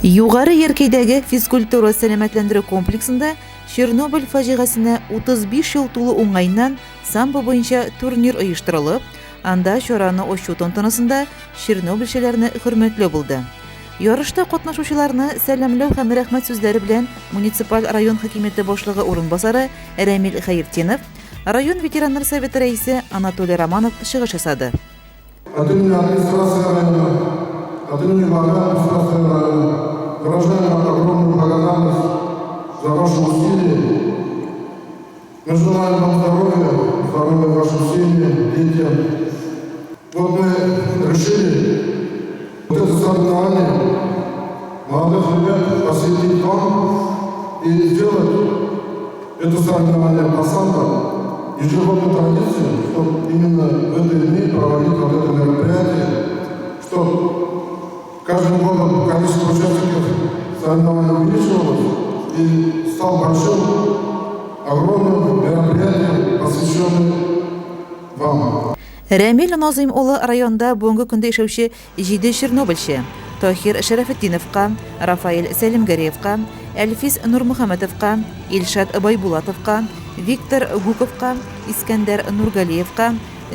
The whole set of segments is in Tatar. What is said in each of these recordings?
Югары Яркәйдәге физкультура сәламәтләндерү комплексында Чернобыль фаҗигасенә 35 ел тулы уңайнан самбо буенча турнир оештырылып, анда чараны ачу тантанасында чернобыльчеләрне хөрмәтләү булды. Ярышта катнашучыларны сәламләү һәм рәхмәт сүзләре белән муниципаль район хакимияте башлыгы урынбасары Рәмил Хәертдинов, район ветераннар советы рәисе Анатолий Романов чыгыш ясады. От имени администрации района, от имени главы администрации района выражаем вам огромную благодарность за ваши усилия. Мы желаем вам здоровья вашим семьям, детям. Вот мы решили вот это соревнование молодых ребят посвятить вам и сделать это соревнование по самбо ежегодной традицией, чтобы именно в эти дни проводить вот это мероприятие, чтобы каждым годом количество участников соревнований увеличивалось и стал большим, огромным мероприятием, посвященным вам. Рәмил Назым улы районда бүгенге көндә эшләүче 7 чернобыльче Тахир Шәрәфетдиновка, Рафаэль Сәлимгәриевка, Әлфис Нурмөхәмәтовка, Илшат Байбулатовка, Виктор Гуковка, Искәндәр Нургалиевка,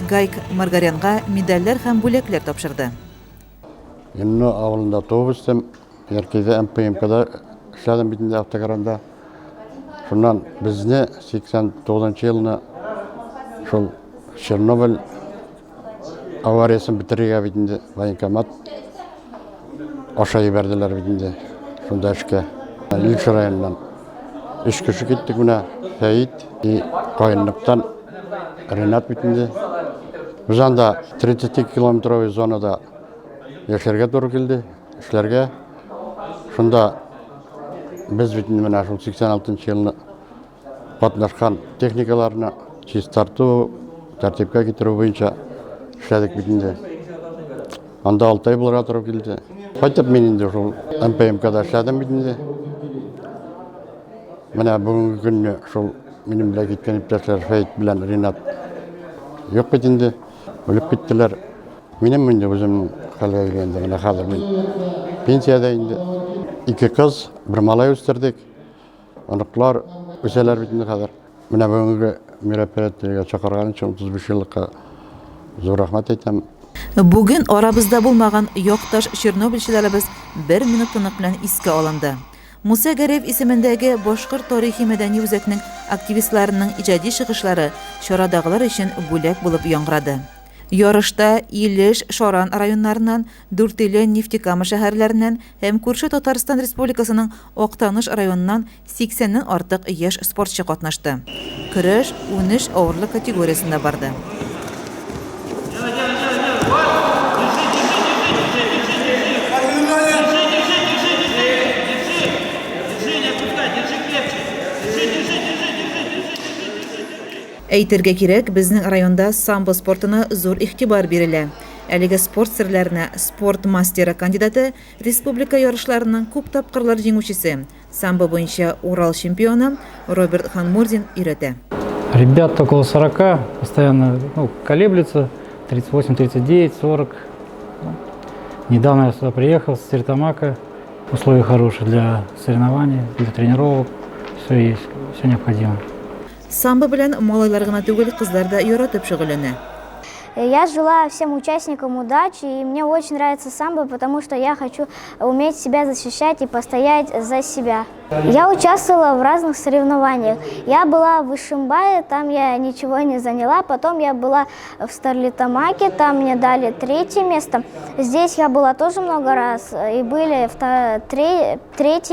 Гайк Маргарянга медальләр һәм бүләкләр тапшырды. Инно авылында туып үстем, Яркәйдә МПМКда эшләдем бит инде автогранда. Шуннан безне 89 елны шул Чернобыль авариясын бетерергә бит инде военкомат аша ебәрделәр бит инде. Шунда эшкә Илеш районыннан 3 кеше киттек менә Фәит и Каенлыктан Ренат бит инде. Без анда 32 километровый зонада яшәргә туры килде, эшләргә. Шунда без бит инде менә шул 86 елны катнашкан техникаларны чистарту, тәртипкә китерү буенча эшләдек бит инде. Анда 6 ай булырга туры килде. Кайтып мин инде шул МПМКда эшләдем бит инде. Менә бүгенге көнне шул минем белән киткән иптәшләр Фәит белән Ренат юк бит инде, үлеп киттеләр. Минем инде үзем хәлгә килгәндә менә хәзер мин пенсиядә инде. 2 кыз, 1 малай үстердек. Аныклар үсәләр бит инде хәзер. Менә бүгенге мероприятиегә чакырган өчен 35 еллыкка зур рәхмәт әйтәм. Бүген арабызда булмаган якташ чернобыльчеләребез 1 минут тынлык белән искә алынды. Муса Гәрәев исемендәге башкорт тарихи мәдәни үзәкнең активистларының иҗади чыгышлары чарадагылар өчен бүләк булып яңгырады. Ярышта Илеш, Шаран районнарыннан, Дүртөйле, Нефтекама шәһәрләреннән һәм күрше Татарстан Республикасының Актаныш районыннан 80-нән артык яшь спортчы катнашты. Көрәш 13 авырлык категориясендә барды. Әйтергә кирәк, безнең районда самбо спортына зур игътибар бирелә. Әлеге спорт серләренә спорт мастеры кандидаты, республика ярышларының күп тапкырлар җиңүчесе, самбо буенча Урал чемпионы Роберт Ханмурзин өйрәтә. Ребят около 40, постоянно колеблются, 38, 39, 40. Недавно я сюда приехал с Стерлитамака. Условия хорошие для соревнований, для тренировок. Все есть, все необходимо. Самбо белән малайлар гына түгел, кызлар да яратып шөгыльләнә. Я желаю всем участникам удачи, и мне очень нравится самбо, потому что я хочу уметь себя защищать и постоять за себя. Я участвовала в разных соревнованиях. Я была в Ишимбае, там я ничего не заняла, потом я была в Стерлитамаке, там мне дали 3-е место. Здесь я была тоже много раз, и были 3-е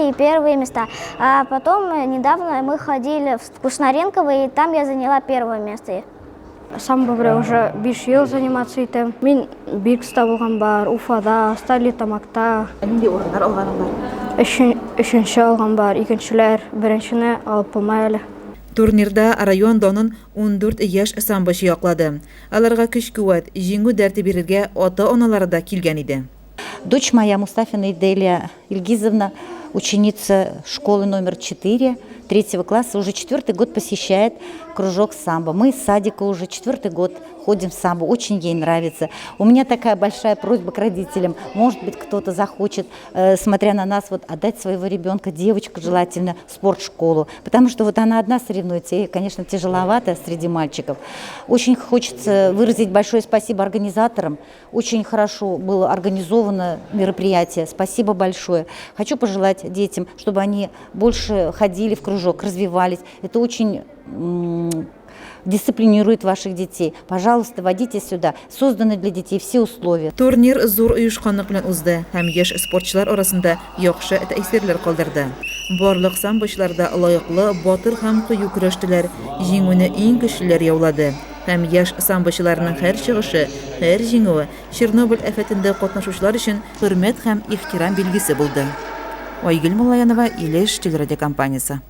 и 1-е места. А потом недавно мы ходили в Кушнаренково, и там я заняла 1-е место. Самбо белән уже 5 ел заниматься итәм. Мин Биркста булган бар, Уфада, Стерлитамакта. Нинди урыннар алганың бар? 3-нче алган бар, 2-нчеләр, 1-нчене алып булмай әле. Турнирда район данын 14 яшь самбочы яклады. Аларга көч-куәт, җиңү дәрте бирергә ата-аналары да килгән иде. Дочь моя, Мустафина Иделия Ильгизовна, ученица школы номер 4, 3 класса, уже 4-й год посещает кружок самбо. Мы с садика уже 4-й год ходим в самбо, очень ей нравится. У меня такая большая просьба к родителям, может быть, кто-то захочет, смотря на нас, вот отдать своего ребенка, девочку желательно, в спортшколу, потому что вот она одна соревнуется, и, конечно, тяжеловато среди мальчиков. Очень хочется выразить большое спасибо организаторам, очень хорошо было организовано мероприятие, спасибо большое. Хочу пожелать детям, чтобы они больше ходили в кружок, развивались. Это очень дисциплинирует ваших детей. Пожалуйста, водите сюда. Созданы для детей все условия. Турнир зур оешканлык белән узды һәм яшь спортчылар арасында яхшы тәэсирләр калдырды. Барлык самбочларда лаеклы, батыр һәм кыю көрәштеләр. Җиңүне иң көчлеләр яулады. Һәм яшь самбочыларның һәр чыгышы, һәр җиңүе Чернобыль афәтендә катнашучылар өчен хөрмәт һәм ихтирам билгесе булды. Айгөл Муллаянова, Илеш телерадиокомпаниясе.